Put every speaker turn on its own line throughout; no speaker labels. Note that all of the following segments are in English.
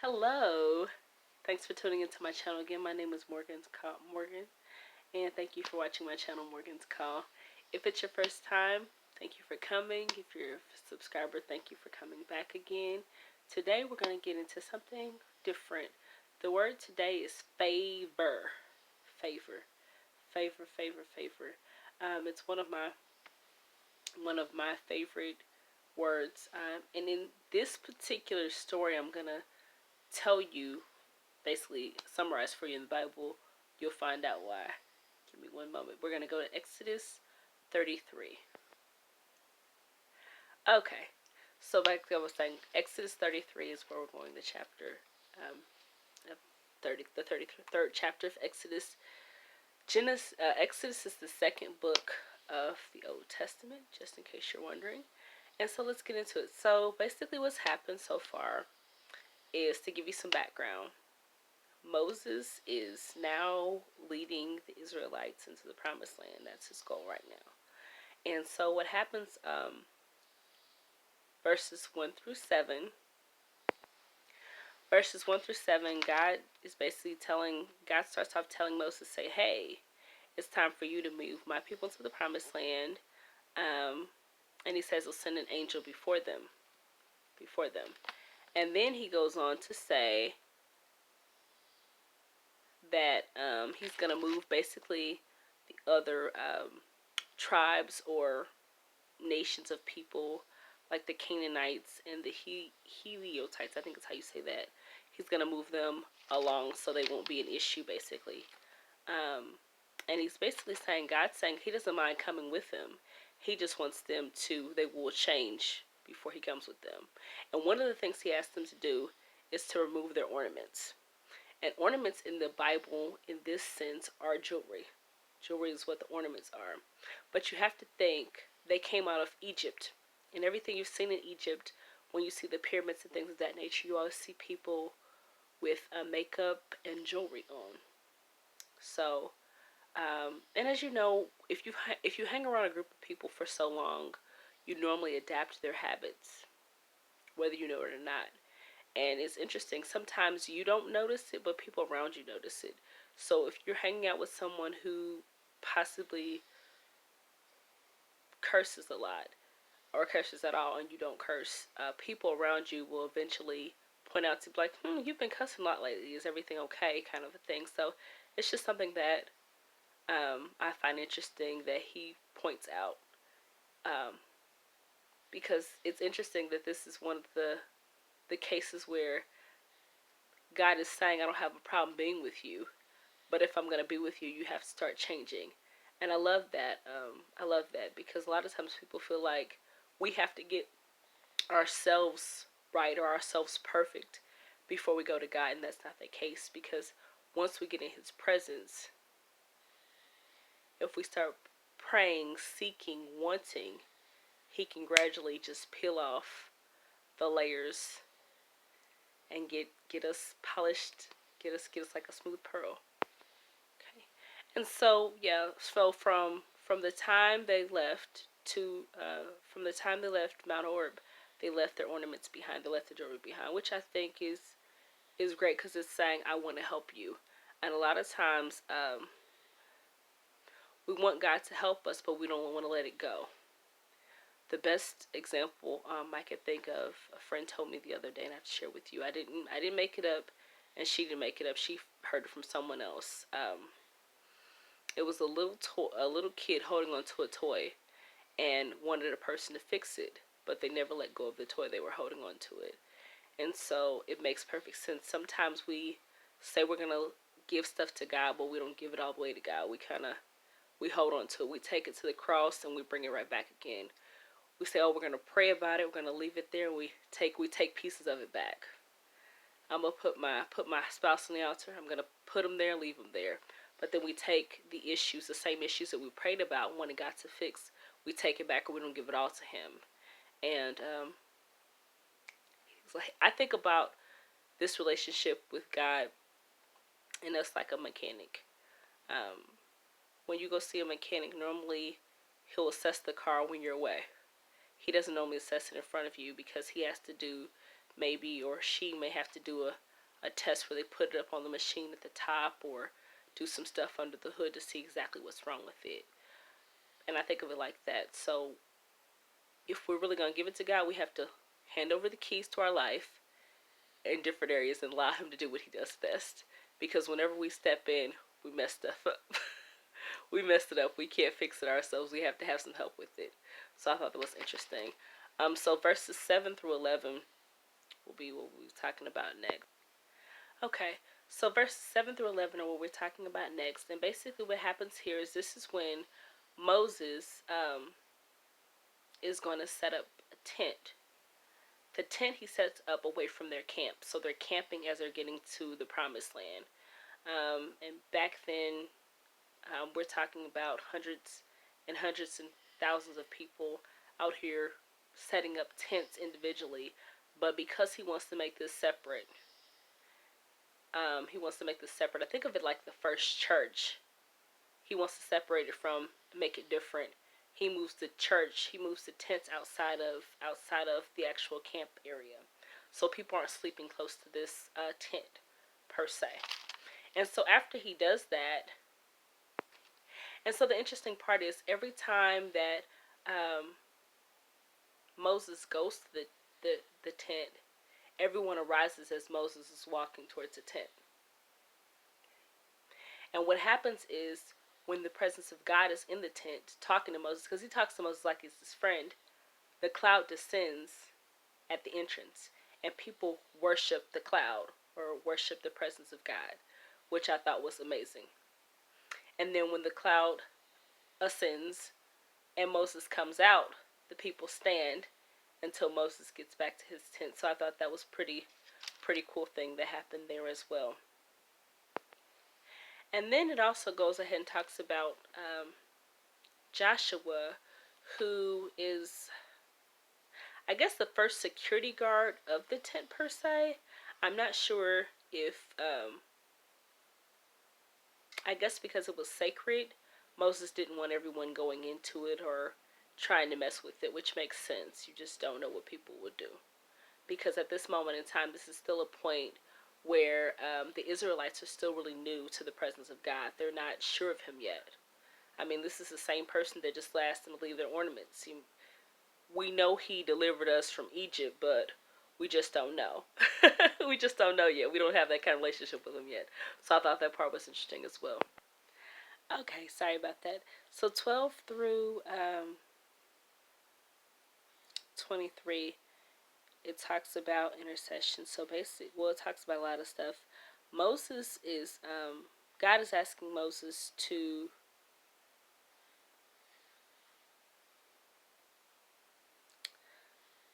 Hello. Thanks for tuning into my channel again. My name is Morgan, and thank you for watching my channel, Morgan's Call. If it's your first time, thank you for coming. If you're a subscriber, thank you for coming back again. Today we're going to get into something different. The word today is favor. Favor. Favor, favor, favor. It's one of my favorite words. And in this particular story, I'm gonna tell you, basically summarize for you in the Bible. You'll find out why. Give me one moment. We're gonna go to Exodus 33. Okay, so like I was saying, Exodus 33 is where we're going. The chapter, 33rd chapter of Exodus. Exodus is the second book of the Old Testament, just in case you're wondering. And so let's get into it. So basically what's happened so far is, to give you some background, Moses is now leading the Israelites into the promised land. That's his goal right now. And so what happens, verses 1 through 7, God starts off telling Moses, say, hey, it's time for you to move my people to the promised land. And he says he'll send an angel before them. And then he goes on to say that he's going to move basically the other tribes or nations of people, like the Canaanites and the Heliotites, I think is how you say that. He's going to move them along so they won't be an issue, basically. And he's basically saying, God's saying he doesn't mind coming with them. He just wants them to, they will change before he comes with them. And one of the things he asked them to do is to remove their ornaments. And ornaments in the Bible, in this sense, are jewelry. Jewelry is what the ornaments are. But you have to think, they came out of Egypt. And everything you've seen in Egypt, when you see the pyramids and things of that nature, you always see people with makeup and jewelry on. So, and as you know, if you hang around a group of people for so long, you normally adapt to their habits, whether you know it or not. And it's interesting, sometimes you don't notice it, but people around you notice it. So if you're hanging out with someone who possibly curses a lot, or curses at all, and you don't curse, people around you will eventually point out to be like, you've been cussing a lot lately, is everything okay, kind of a thing. So it's just something that I find interesting that he points out, because it's interesting that this is one of the cases where God is saying, I don't have a problem being with you, but if I'm going to be with you, you have to start changing. And I love that. I love that because a lot of times people feel like we have to get ourselves right or ourselves perfect before we go to God, and that's not the case, because once we get in his presence, if we start praying, seeking, wanting, he can gradually just peel off the layers and get us polished, get us like a smooth pearl. Okay. And so yeah, so from the time they left Mount Orb, they left their ornaments behind, they left the jewelry behind, which I think is great, because it's saying, I want to help you. And a lot of times we want God to help us, but we don't want to let it go. The best example I could think of, a friend told me the other day, and I have to share with you. I didn't make it up, and she didn't make it up. She heard it from someone else. It was a little kid holding onto a toy, and wanted a person to fix it, but they never let go of the toy. They were holding on to it, and so it makes perfect sense. Sometimes we say we're gonna give stuff to God, but we don't give it all the way to God. We hold on to it. We take it to the cross, and we bring it right back again. We say, oh, we're going to pray about it, we're going to leave it there, and we take pieces of it back. I'm going to put my spouse on the altar, I'm going to put him there, leave him there. But then we take the same issues that we prayed about, wanting God to fix, we take it back, and we don't give it all to him. And I think about this relationship with God, and that's like a mechanic. When you go see a mechanic, normally he'll assess the car when you're away. He doesn't normally assess it in front of you, because he has to do, maybe, or she may have to do a test where they put it up on the machine at the top or do some stuff under the hood to see exactly what's wrong with it. And I think of it like that. So if we're really going to give it to God, we have to hand over the keys to our life in different areas and allow him to do what he does best. Because whenever we step in, we mess stuff up. We messed it up. We can't fix it ourselves. We have to have some help with it. So I thought that was interesting. So verses 7 through 11 will be what we're talking about next. Okay, so verses 7 through 11 are what we're talking about next. And basically what happens here is this is when Moses is going to set up a tent. The tent he sets up away from their camp. So they're camping as they're getting to the promised land. And back then, we're talking about hundreds and hundreds and thousands of people out here setting up tents individually. But because he wants to make this separate, I think of it like the first church. He wants to separate it from, make it different. He moves the tents outside of the actual camp area, so people aren't sleeping close to this tent per se. And so after he does that, and so the interesting part is every time that Moses goes to the tent, everyone arises as Moses is walking towards the tent. And what happens is when the presence of God is in the tent talking to Moses, because he talks to Moses like he's his friend, the cloud descends at the entrance and people worship the cloud or worship the presence of God, which I thought was amazing. And then when the cloud ascends and Moses comes out, the people stand until Moses gets back to his tent. So I thought that was pretty cool thing that happened there as well. And then it also goes ahead and talks about Joshua, who is, I guess, the first security guard of the tent per se. I'm not sure if, I guess because it was sacred, Moses didn't want everyone going into it or trying to mess with it, which makes sense. You just don't know what people would do. Because at this moment in time, this is still a point where the Israelites are still really new to the presence of God. They're not sure of him yet. I mean, this is the same person that just asked them to leave their ornaments. We know he delivered us from Egypt, but we just don't know. We just don't know yet. We don't have that kind of relationship with him yet. So I thought that part was interesting as well. Okay, sorry about that. So 12 through 23, it talks about intercession. So basically, well, it talks about a lot of stuff. Moses is, God is asking Moses to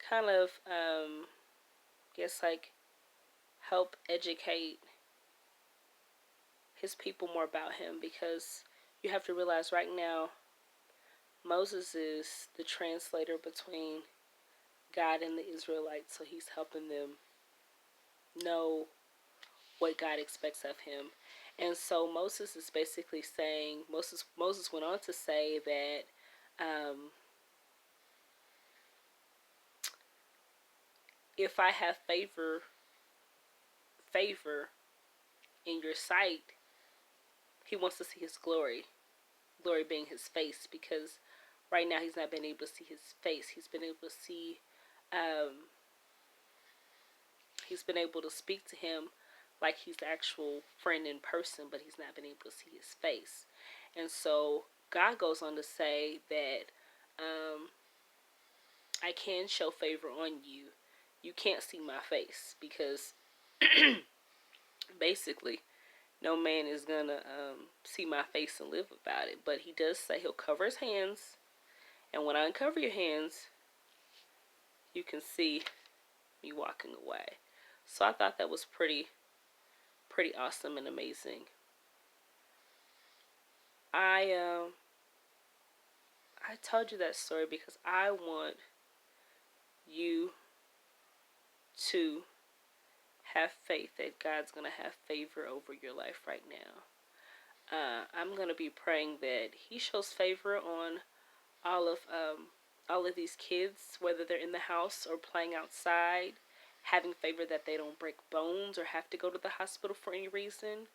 kind of, guess like help educate his people more about him, because you have to realize right now Moses is the translator between God and the Israelites, so he's helping them know what God expects of him. And so Moses is basically saying, Moses went on to say that if I have favor in your sight, he wants to see his glory being his face, because right now he's not been able to see his face. He's been able to see, he's been able to speak to him like he's the actual friend in person, but he's not been able to see his face. And so God goes on to say that I can show favor on you. You can't see my face, because basically no man is gonna see my face and live about it. But he does say he'll cover his hands, and when I uncover your hands, you can see me walking away. So I thought that was pretty awesome and amazing. I told you that story because I want you to have faith that God's going to have favor over your life right now. I'm going to be praying that he shows favor on all of these kids, whether they're in the house or playing outside, having favor that they don't break bones or have to go to the hospital for any reason.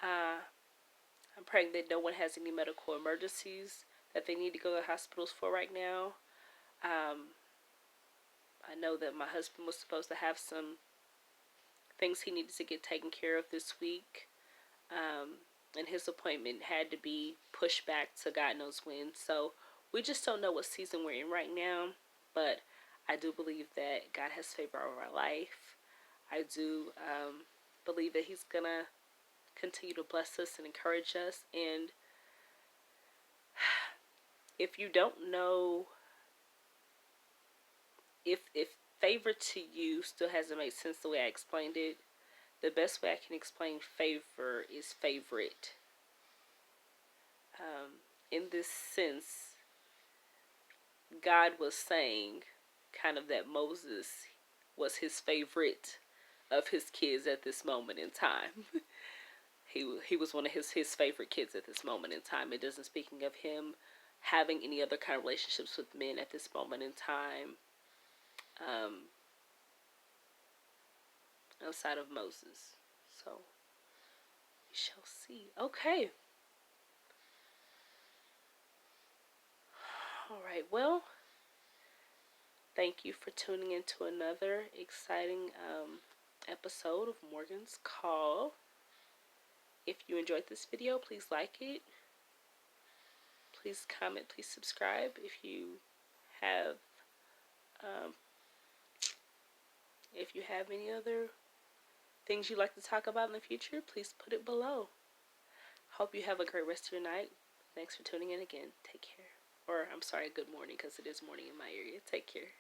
I'm praying that no one has any medical emergencies that they need to go to hospitals for right now. I know that my husband was supposed to have some things he needed to get taken care of this week. And his appointment had to be pushed back to God knows when. So we just don't know what season we're in right now. But I do believe that God has favor over our life. I do believe that He's going to continue to bless us and encourage us. And if you don't know, if favor to you still hasn't made sense the way I explained it, the best way I can explain favor is favorite. In this sense, God was saying kind of that Moses was his favorite of his kids at this moment in time. he was one of his favorite kids at this moment in time. It doesn't speaking of him having any other kind of relationships with men at this moment in time, outside of Moses. So we shall see. Okay. All right. Well, thank you for tuning in to another exciting episode of Morgan's Call. If you enjoyed this video, please like it. Please comment. Please subscribe. Have um, if you have any other things you'd like to talk about in the future, please put it below. Hope you have a great rest of your night. Thanks for tuning in again. Take care. Or, I'm sorry, good morning, because it is morning in my area. Take care.